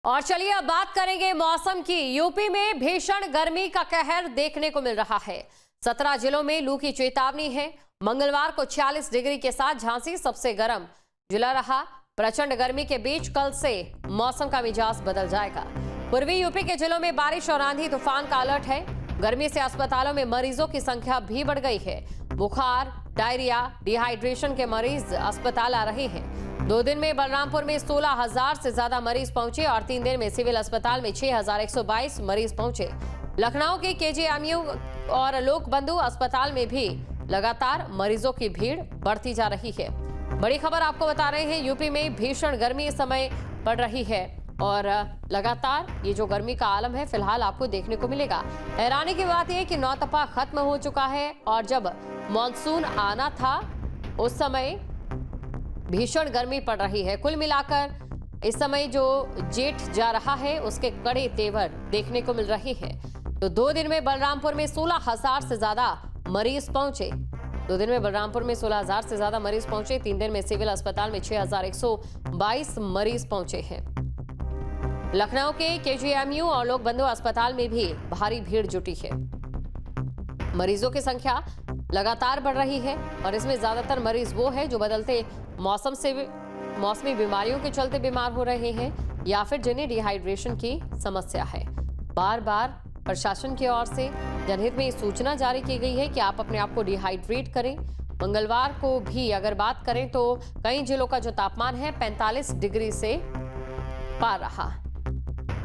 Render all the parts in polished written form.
और चलिए अब बात करेंगे मौसम की। यूपी में भीषण गर्मी का कहर देखने को मिल रहा है। 17 जिलों में लू की चेतावनी है। मंगलवार को 46 डिग्री के साथ झांसी सबसे गर्म जिला रहा। प्रचंड गर्मी के बीच कल से मौसम का मिजाज बदल जाएगा। पूर्वी यूपी के जिलों में बारिश और आंधी तूफान का अलर्ट है। गर्मी से अस्पतालों में मरीजों की संख्या भी बढ़ गई है। बुखार, डायरिया, डिहाइड्रेशन के मरीज अस्पताल आ रहे हैं। 2 दिन में बलरामपुर में 16,000 से ज्यादा मरीज पहुंचे और 3 दिन में सिविल अस्पताल में 6,122 मरीज पहुंचे। लखनऊ के केजीएमयू और लोक बंधु अस्पताल में भी लगातार मरीजों की भीड़ बढ़ती जा रही है। बड़ी खबर आपको बता रहे हैं, यूपी में भीषण गर्मी इस समय पड़ रही है और लगातार ये जो गर्मी का आलम है फिलहाल आपको देखने को मिलेगा। हैरानी की बात यह कि नौतपा खत्म हो चुका है और जब मॉनसून आना था उस समय भीषण गर्मी पड़ रही है। कुल मिलाकर इस समय जो जेठ जा रहा है उसके कड़े तेवर देखने को मिल रहे हैं। तो 2 दिन में बलरामपुर में 16,000 से ज्यादा मरीज पहुंचे। 2 दिन में बलरामपुर में 16,000 से ज्यादा मरीज पहुंचे। 3 दिन में सिविल अस्पताल में 6,122 मरीज पहुंचे हैं। लखनऊ के केजीएमयू और लोक बंधु अस्पताल में भी भारी भीड़ जुटी है। मरीजों की संख्या लगातार बढ़ रही है और इसमें ज्यादातर मरीज वो है जो बदलते मौसम से मौसमी बीमारियों के चलते बीमार हो रहे हैं या फिर जिन्हें डिहाइड्रेशन की समस्या है। बार बार प्रशासन की ओर से जनहित में सूचना जारी की गई है कि आप अपने आप को डिहाइड्रेट करें। मंगलवार को भी अगर बात करें तो कई जिलों का जो तापमान है 45 डिग्री से पार रहा।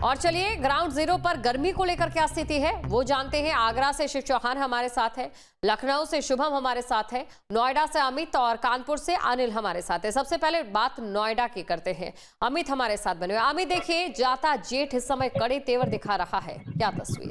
और चलिए ग्राउंड जीरो पर गर्मी को लेकर क्या स्थिति है वो जानते हैं। आगरा से शिव चौहान हमारे साथ है, लखनऊ से शुभम हमारे साथ है, नोएडा से अमित और कानपुर से अनिल हमारे साथ है। सबसे पहले बात नोएडा की करते हैं। अमित हमारे साथ बने हुए। अमित, देखिए जाता जेठ इस समय कड़े तेवर दिखा रहा है, क्या तस्वीर?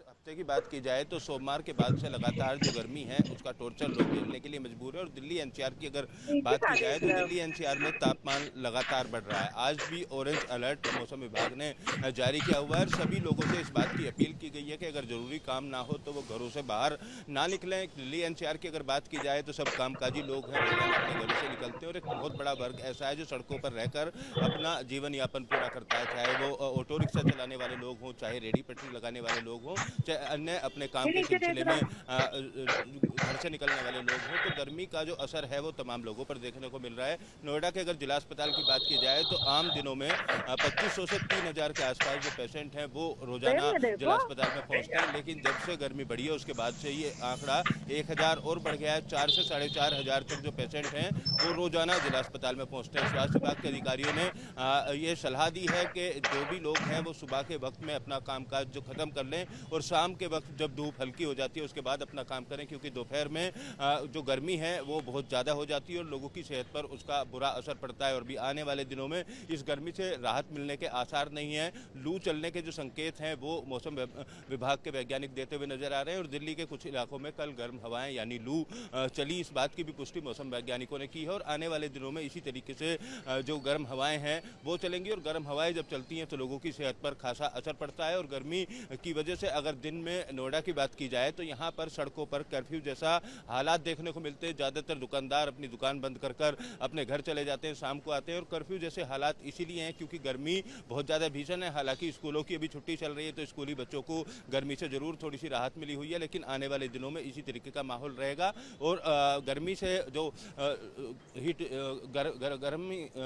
हफ्ते की बात की जाए तो सोमवार के बाद से लगातार जो गर्मी है उसका टॉर्चर लोग झेलने के लिए मजबूर है। और दिल्ली एनसीआर की अगर बात की जाए तो दिल्ली एनसीआर में तापमान लगातार बढ़ रहा है। आज भी ऑरेंज अलर्ट मौसम विभाग ने जारी किया हुआ है और सभी लोगों से इस बात की अपील की गई है कि अगर जरूरी काम ना हो तो वो घरों से बाहर ना निकलें। दिल्ली एनसीआर की अगर बात की जाए तो सब कामकाजी लोग हैं, अपने घरों से निकलते हैं और एक बहुत बड़ा वर्ग ऐसा है जो सड़कों पर रहकर अपना जीवन यापन पूरा करता है, चाहे वो ऑटो रिक्शा चलाने वाले लोग हों, चाहे रेडी पटरी लगाने वाले लोग हों, चाहे अन्य अपने काम के सिलसिले में घर से निकलने वाले लोग हों। तो गर्मी का जो असर है वो तमाम लोगों पर देखने को मिल रहा है। नोएडा के अगर जिला अस्पताल की बात की जाए तो आम दिनों में 2500 से 3000 के आसपास जो पेशेंट हैं वो रोजाना जिला अस्पताल में पहुंचते हैं, लेकिन जब से गर्मी बढ़ी है उसके बाद से ये आंकड़ा 1000 और बढ़ गया है। 4 से 4500 तक जो पेशेंट हैं वो रोजाना जिला अस्पताल में पहुंचते हैं। स्वास्थ्य विभाग के अधिकारियों ने ये सलाह दी है कि जो भी लोग हैं वो सुबह के वक्त में अपना कामकाज जो खत्म कर लें और शाम के वक्त जब धूप हल्की हो जाती है उसके बाद अपना काम करें, क्योंकि दोपहर में जो गर्मी है वो बहुत ज़्यादा हो जाती है और लोगों की सेहत पर उसका बुरा असर पड़ता है। और भी आने वाले दिनों में इस गर्मी से राहत मिलने के आसार नहीं है। लू चलने के जो संकेत हैं वो मौसम विभाग के वैज्ञानिक देते हुए नजर आ रहे हैं और दिल्ली के कुछ इलाकों में कल गर्म हवाएं यानी लू चली, इस बात की भी पुष्टि मौसम वैज्ञानिकों ने की है। और आने वाले दिनों में इसी तरीके से जो गर्म हवाएं हैं वो चलेंगी और गर्म हवाएं जब चलती हैं तो लोगों की सेहत पर खासा असर पड़ता है। और गर्मी की वजह से अगर दिन में नोएडा की बात की जाए तो यहाँ पर सड़कों पर कर्फ्यू जैसा हालात देखने को मिलते हैं। ज़्यादातर दुकानदार अपनी दुकान बंद कर अपने घर चले जाते हैं, शाम को आते हैं। और कर्फ्यू जैसे हालात इसीलिए हैं क्योंकि गर्मी बहुत ज़्यादा भीषण है। हालांकि स्कूलों की अभी छुट्टी चल रही है तो स्कूली बच्चों को गर्मी से ज़रूर थोड़ी सी राहत मिली हुई है, लेकिन आने वाले दिनों में इसी तरीके का माहौल रहेगा। और गर्मी से जो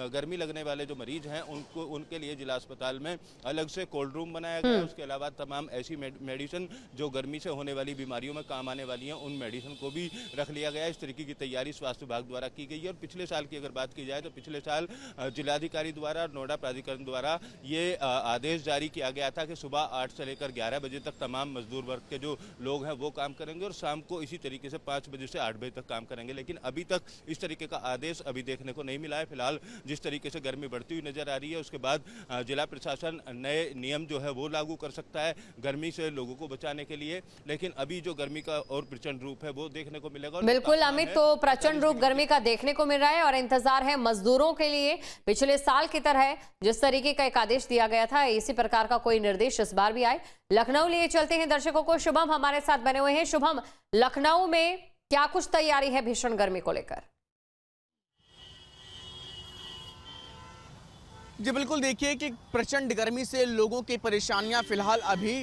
गर्मी लगने वाले जो मरीज हैं उनके लिए जिला अस्पताल में अलग से कोल्ड रूम बनाया गया है। उसके अलावा तमाम ऐसी मेडिसिन जो गर्मी से होने वाली बीमारियों में काम आने वाली हैं उन मेडिसिन को भी रख लिया गया है। इस तरीके की तैयारी स्वास्थ्य विभाग द्वारा की गई है। और पिछले साल की अगर बात की जाए तो पिछले साल जिलाधिकारी द्वारा नोएडा प्राधिकरण द्वारा ये आदेश जारी किया गया था कि सुबह 8 से लेकर 11 बजे तक तमाम मजदूर वर्ग के जो लोग हैं वो काम करेंगे और शाम को इसी तरीके से 5 बजे से 8 बजे तक काम करेंगे। लेकिन अभी तक इस तरीके का आदेश अभी देखने को नहीं मिला है। फिलहाल जिस तरीके से गर्मी बढ़ती हुई नजर आ रही है उसके बाद जिला प्रशासन नए नियम जो है वो लागू कर सकता है गर्मी से लोगों को बचाने के लिए। लेकिन अभी जो गर्मी का और प्रचंड रूप है वो देखने को मिलेगा। बिल्कुल अमित, तो प्रचंड रूप गर्मी का देखने को मिल रहा है और इंतजार है मजदूरों के लिए। पिछले साल की तरह जिस तरीके का एक आदेश दिया गया था इसी प्रकार का कोई निर्देश इस बार भी आए। लखनऊ लिए चलते हैं दर्शकों को। शुभम हमारे साथ बने हुए हैं। शुभम, लखनऊ में क्या कुछ तैयारी है भीषण गर्मी को लेकर? जी बिल्कुल, देखिए कि प्रचंड गर्मी से लोगों की परेशानियां फिलहाल अभी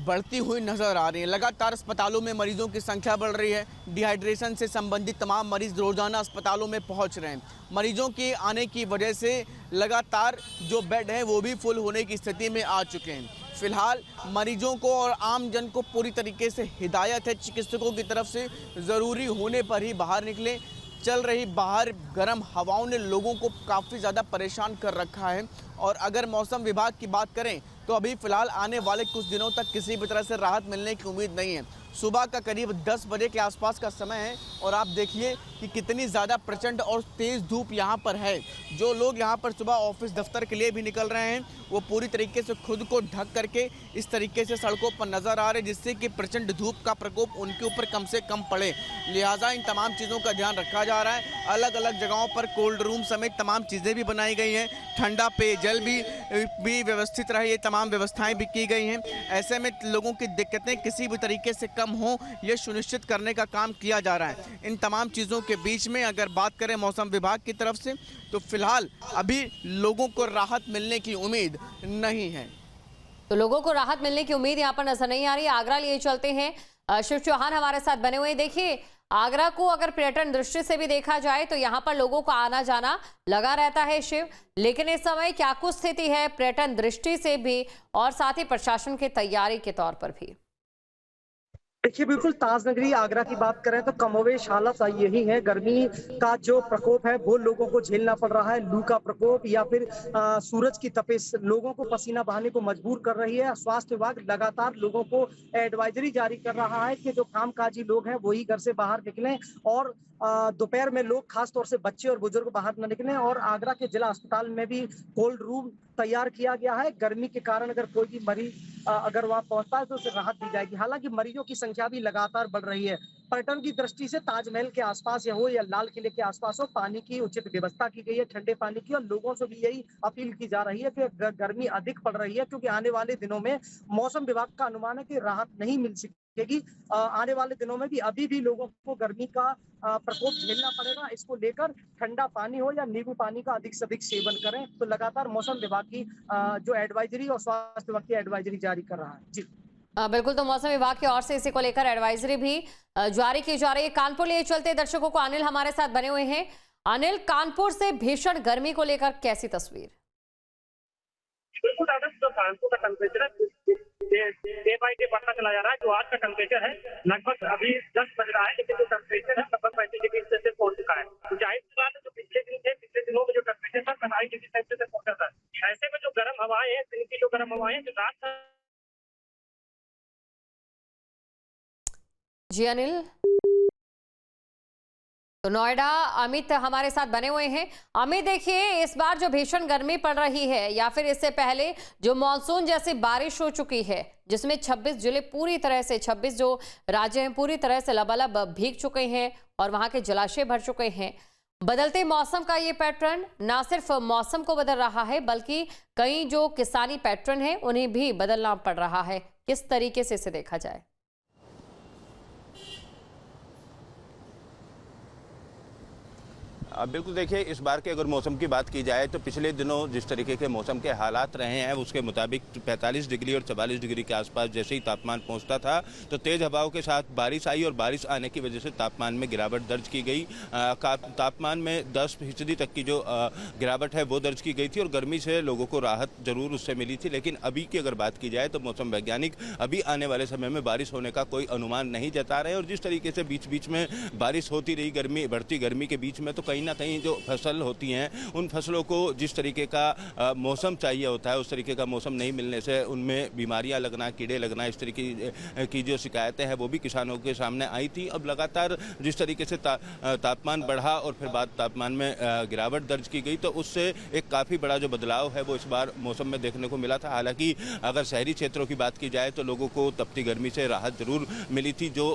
बढ़ती हुई नजर आ रही हैं। लगातार अस्पतालों में मरीजों की संख्या बढ़ रही है। डिहाइड्रेशन से संबंधित तमाम मरीज रोजाना अस्पतालों में पहुंच रहे हैं। मरीजों के आने की वजह से लगातार जो बेड हैं वो भी फुल होने की स्थिति में आ चुके हैं। फिलहाल मरीजों को और आम जन को पूरी तरीके से हिदायत है चिकित्सकों की तरफ से, ज़रूरी होने पर ही बाहर निकलें। चल रही बाहर गर्म हवाओं ने लोगों को काफ़ी ज़्यादा परेशान कर रखा है। और अगर मौसम विभाग की बात करें तो अभी फ़िलहाल आने वाले कुछ दिनों तक किसी भी तरह से राहत मिलने की उम्मीद नहीं है। सुबह का करीब 10 बजे के आसपास का समय है और आप देखिए कि कितनी ज़्यादा प्रचंड और तेज़ धूप यहाँ पर है। जो लोग यहाँ पर सुबह ऑफिस दफ्तर के लिए भी निकल रहे हैं वो पूरी तरीके से खुद को ढक करके इस तरीके से सड़कों पर नज़र आ रहे हैं, जिससे कि प्रचंड धूप का प्रकोप उनके ऊपर कम से कम पड़े। लिहाजा इन तमाम चीज़ों का ध्यान रखा जा रहा है। अलग अलग जगहों पर कोल्ड रूम समेत तमाम चीज़ें भी बनाई गई हैं। ठंडा पेयजल भी व्यवस्थित रहे, ये तमाम व्यवस्थाएं भी की गई हैं। ऐसे में लोगों की दिक्कतें किसी भी तरीके से कम हो ये सुनिश्चित करने का काम किया जा रहा है। इन तमाम चीज़ों के बीच में अगर बात करें मौसम विभाग की तरफ से तो फिलहाल अभी लोगों को राहत मिलने की उम्मीद नहीं है। तो लोगों को राहत मिलने की उम्मीद यहाँ पर नजर नहीं आ रही। आगरा लिए चलते हैं, शिव चौहान हमारे साथ बने हुए। देखिए, आगरा को अगर पर्यटन दृष्टि से भी देखा जाए तो यहाँ पर लोगों का आना जाना लगा रहता है शिव, लेकिन इस समय क्या कुछ स्थिति है पर्यटन दृष्टि से भी और साथ ही प्रशासन की तैयारी के तौर पर भी? देखिए, बिल्कुल ताजनगरी आगरा की बात करें तो कमोवेश हालत यही है। गर्मी का जो प्रकोप है वो लोगों को झेलना पड़ रहा है। लू का प्रकोप या फिर सूरज की तपिश लोगों को पसीना बहाने को मजबूर कर रही है। स्वास्थ्य विभाग लगातार लोगों को एडवाइजरी जारी कर रहा है कि जो कामकाजी लोग हैं वही घर से बाहर निकलें और दोपहर में लोग खासतौर से बच्चे और बुजुर्ग बाहर न निकलें। और आगरा के जिला अस्पताल में भी कोल्ड रूम तैयार किया गया है। गर्मी के कारण अगर कोई भी मरीज अगर वहां पहुंचता है तो उसे राहत दी जाएगी। हालांकि मरीजों की संख्या भी लगातार बढ़ रही है। पर्यटन की दृष्टि से ताजमहल के आसपास या हो या लाल किले के आसपास हो, पानी की उचित व्यवस्था की गई है, ठंडे पानी की। और लोगों से भी यही अपील की जा रही है कि गर्मी अधिक पड़ रही है क्योंकि आने वाले दिनों में मौसम विभाग का अनुमान है कि राहत नहीं मिल सकेगी। आने वाले दिनों में भी अभी भी लोगों को गर्मी का प्रकोप झेलना पड़ेगा। इसको लेकर ठंडा पानी हो या नींबू पानी का अधिक से अधिक सेवन करें। तो लगातार मौसम विभाग की जो एडवाइजरी और स्वास्थ्य विभाग की एडवाइजरी जारी कर रहा है। जी बिल्कुल, तो मौसम विभाग की ओर से इसी को लेकर एडवाइजरी भी जारी की जा रही है। कानपुर लिए चलते दर्शकों को अनिल हमारे साथ बने हुए हैं। अनिल, कानपुर से भीषण गर्मी को लेकर कैसी तस्वीर? बिल्कुल, जो कानपुर का टेम्परेचर है डे बाई डे बढ़ता चला जा रहा है। जो आज का टेम्परेचर है लगभग अभी 10 बज रहा है, लेकिन जो टेम्परेचर है लगभग 35 डिग्री सेल्सियस पहुंच चुका है। तो जाहिर सी बात है जो पिछले दिन थे, पिछले दिनों में जो टेम्परेचर था 45 डिग्री सेल्सियस पहुंचा था। ऐसे में जो गर्म हवाएं हैं, दिन की जो गर्म हवाएं जो रात जी अनिल, तो नोएडा अमित हमारे साथ बने हुए हैं। अमित, देखिए, इस बार जो भीषण गर्मी पड़ रही है या फिर इससे पहले जो मानसून जैसी बारिश हो चुकी है जिसमें 26 जिले पूरी तरह से 26 जो राज्य हैं पूरी तरह से लबालब भीग चुके हैं और वहां के जलाशय भर चुके हैं। बदलते मौसम का ये पैटर्न ना सिर्फ मौसम को बदल रहा है बल्कि कई जो किसानी पैटर्न है उन्हें भी बदलना पड़ रहा है। किस तरीके से इसे देखा जाए? बिल्कुल, देखिए, इस बार के अगर मौसम की बात की जाए तो पिछले दिनों जिस तरीके के मौसम के हालात रहे हैं उसके मुताबिक 45 डिग्री और 44 डिग्री के आसपास जैसे ही तापमान पहुंचता था तो तेज़ हवाओं के साथ बारिश आई और बारिश आने की वजह से तापमान में गिरावट दर्ज की गई। तापमान में 10% तक की जो गिरावट है वो दर्ज की गई थी और गर्मी से लोगों को राहत जरूर उससे मिली थी। लेकिन अभी की अगर बात की जाए तो मौसम वैज्ञानिक अभी आने वाले समय में बारिश होने का कोई अनुमान नहीं जता रहे और जिस तरीके से बीच बीच में बारिश होती रही बढ़ती गर्मी के बीच में, तो कहीं ना कहीं जो फसल होती हैं उन फसलों को जिस तरीके का मौसम चाहिए होता है उस तरीके का मौसम नहीं मिलने से उनमें बीमारियां लगना, कीड़े लगना, इस तरीके की जो शिकायतें हैं वो भी किसानों के सामने आई थी। अब लगातार जिस तरीके से तापमान बढ़ा और फिर बाद तापमान में गिरावट दर्ज की गई तो उससे एक काफ़ी बड़ा जो बदलाव है वो इस बार मौसम में देखने को मिला था। हालांकि अगर शहरी क्षेत्रों की बात की जाए तो लोगों को तपती गर्मी से राहत जरूर मिली थी। जो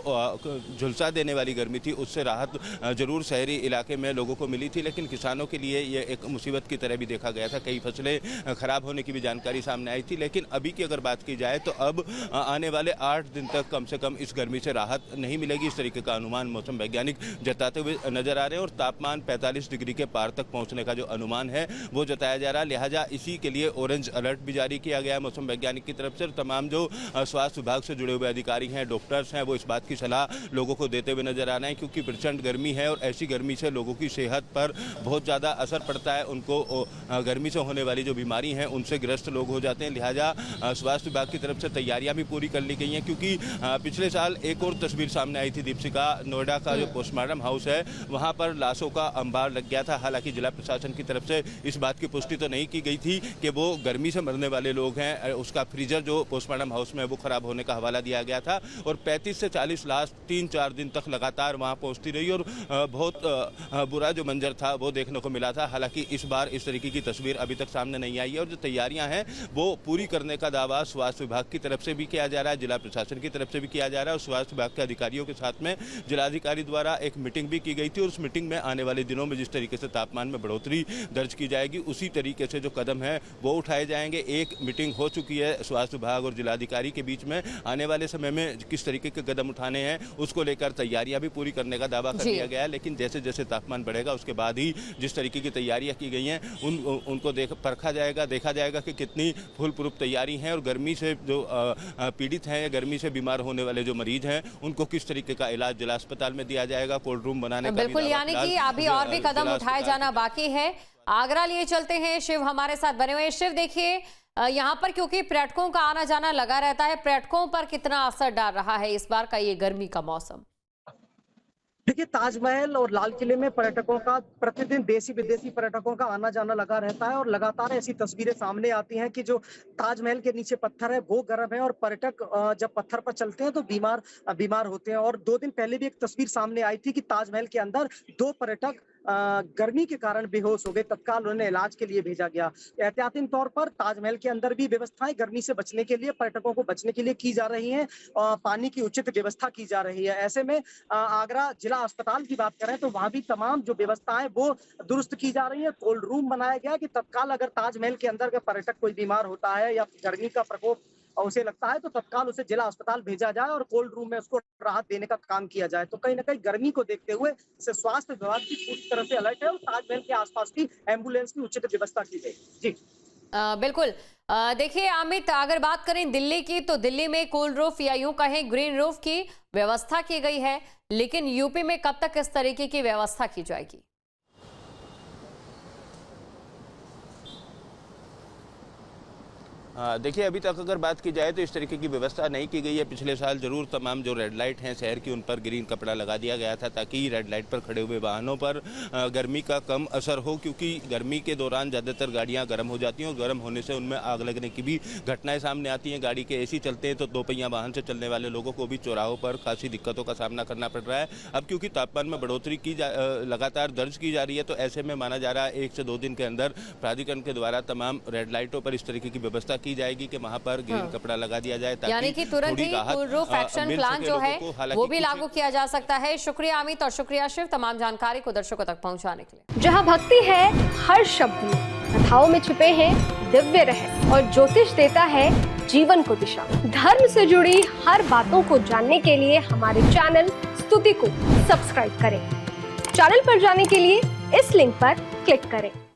झुलसा देने वाली गर्मी थी उससे राहत जरूर शहरी इलाके में लोगों को को मिली थी, लेकिन किसानों के लिए ये एक मुसीबत की तरह भी देखा गया था। कई फसलें खराब होने की भी जानकारी सामने आई थी, लेकिन अभी की अगर बात की जाए तो अब आने वाले 8 दिन तक कम से कम इस गर्मी से राहत नहीं मिलेगी, इस तरीके का अनुमान मौसम वैज्ञानिक जताते हुए नजर आ रहे हैं। और तापमान 45 डिग्री के पार तक पहुंचने का जो अनुमान है वो जताया जा रहा है। लिहाजा इसी के लिए ऑरेंज अलर्ट भी जारी किया गया है मौसम वैज्ञानिक की तरफ से। तमाम जो स्वास्थ्य विभाग से जुड़े हुए अधिकारी हैं, डॉक्टर्स हैं, वो इस बात की सलाह लोगों को देते हुए नजर आ रहे हैं, क्योंकि प्रचंड गर्मी है और ऐसी गर्मी से लोगों की सेहत पर बहुत ज़्यादा असर पड़ता है। उनको गर्मी से होने वाली जो बीमारी हैं उनसे ग्रस्त लोग हो जाते हैं। लिहाजा स्वास्थ्य विभाग की तरफ से तैयारियां भी पूरी कर ली गई हैं, क्योंकि पिछले साल एक और तस्वीर सामने आई थी दीपशिका, नोएडा का जो पोस्टमार्टम हाउस है वहां पर लाशों का अंबार लग गया था। हालांकि जिला प्रशासन की तरफ से इस बात की पुष्टि तो नहीं की गई थी कि वो गर्मी से मरने वाले लोग हैं। उसका फ्रीजर जो पोस्टमार्टम हाउस में वो खराब होने का हवाला दिया गया था और 35 से 40 लाश 3-4 दिन तक लगातार वहां पहुंचती रही और बहुत बुरा जो मंजर था वो देखने को मिला था। हालांकि इस बार इस तरीके की तस्वीर अभी तक सामने नहीं आई है और जो तैयारियां हैं वो पूरी करने का दावा स्वास्थ्य विभाग की तरफ से भी किया जा रहा है, जिला प्रशासन की तरफ से भी किया जा रहा है। और स्वास्थ्य विभाग के अधिकारियों के साथ में जिलाधिकारी द्वारा एक मीटिंग भी की गई थी और उस मीटिंग में आने वाले दिनों में जिस तरीके से तापमान में बढ़ोतरी दर्ज की जाएगी उसी तरीके से जो कदम है वो उठाए जाएंगे। एक मीटिंग हो चुकी है स्वास्थ्य विभाग और जिलाधिकारी के बीच में, आने वाले समय में किस तरीके के कदम उठाने हैं उसको लेकर तैयारियां भी पूरी करने का दावा कर दिया गया है। लेकिन जैसे जैसे तापमान बढ़ेगा उसके बाद ही जिस तरीके की तैयारियां की गई हैं उनको परखा जाएगा, देखा जाएगा कि कितनी फुल प्रूफ तैयारी है और गर्मी से जो पीड़ित हैं या गर्मी से बीमार होने वाले जो मरीज हैं उनको किस तरीके का इलाज जिला अस्पताल में दिया जाएगा, कोल्ड रूम बनाने का बिल्कुल, यानी कि अभी और भी कदम उठाए जाना बाकी है। आगरा लिए चलते हैं, शिव हमारे साथ बने हुए हैं। शिव, देखिए यहाँ पर क्योंकि पर्यटकों का आना जाना लगा रहता है, पर्यटकों पर कितना असर डाल रहा है इस बार का ये गर्मी का मौसम? देखिए, ताजमहल और लाल किले में पर्यटकों का प्रतिदिन देसी विदेशी पर्यटकों का आना जाना लगा रहता है और लगातार ऐसी तस्वीरें सामने आती हैं कि जो ताजमहल के नीचे पत्थर है वो गर्म है और पर्यटक जब पत्थर पर चलते हैं तो बीमार होते हैं। और 2 दिन पहले भी एक तस्वीर सामने आई थी कि ताजमहल के अंदर 2 पर्यटक गर्मी के कारण बेहोश हो गए, तत्काल उन्हें इलाज के लिए भेजा गया। एहतियाती तौर पर ताजमहल के अंदर भी व्यवस्थाएं गर्मी से बचने के लिए, पर्यटकों को बचने के लिए की जा रही हैं और पानी की उचित व्यवस्था की जा रही है। ऐसे में आगरा जिला अस्पताल की बात करें तो वहां भी तमाम जो व्यवस्थाएं वो दुरुस्त की जा रही है। कोल्ड रूम बनाया गया कि तत्काल अगर ताजमहल के अंदर पर्यटक कोई बीमार होता है या गर्मी का प्रकोप और उसे लगता है तो तत्काल उसे जिला अस्पताल भेजा जाए और कोल्ड रूम में उसको राहत देने का काम किया जाए। तो कहीं ना कहीं गर्मी को देखते हुए स्वास्थ्य विभाग की पूरी तरह से अलर्ट है और ताजमहल के आसपास की एम्बुलेंस की उचित व्यवस्था की गई। जी बिल्कुल। देखिए अमित, अगर बात करें दिल्ली की तो दिल्ली में कोल्ड रूफ या यूं कहें ग्रीन रूफ की व्यवस्था की गई है, लेकिन यूपी में कब तक इस तरीके की व्यवस्था की जाएगी? देखिए, अभी तक अगर बात की जाए तो इस तरीके की व्यवस्था नहीं की गई है। पिछले साल जरूर तमाम जो रेड लाइट हैं शहर की उन पर ग्रीन कपड़ा लगा दिया गया था ताकि रेड लाइट पर खड़े हुए वाहनों पर गर्मी का कम असर हो, क्योंकि गर्मी के दौरान ज़्यादातर गाड़ियां गर्म हो जाती हैं और गर्म होने से उनमें आग लगने की भी घटनाएं सामने आती हैं। गाड़ी के एसी चलते हैं तो 2 पहिया वाहन से चलने वाले लोगों को भी चौराहों पर खासी दिक्कतों का सामना करना पड़ रहा है। अब क्योंकि तापमान में बढ़ोतरी लगातार दर्ज की जा रही है तो ऐसे में माना जा रहा है 1 से 2 दिन के अंदर प्राधिकरण के द्वारा तमाम रेड लाइटों पर इस तरीके की व्यवस्था की जाएगी कि वहां पर ग्रीन कपड़ा लगा दिया जाए ताकि यानी कि तुरंत ही कोल्ड रूफ एक्शन प्लान जो है वो भी लागू किया जा सकता है। शुक्रिया अमित और शुक्रिया शिव तमाम जानकारी को दर्शकों तक पहुंचाने के लिए। जहां भक्ति है हर शब्द में, कथाओं में छुपे हैं दिव्य रहस्य और ज्योतिष देता है जीवन को दिशा। धर्म से जुड़ी हर बातों को जानने के लिए हमारे चैनल स्तुति को सब्सक्राइब करें। चैनल पर जाने के लिए इस लिंक पर क्लिक करें।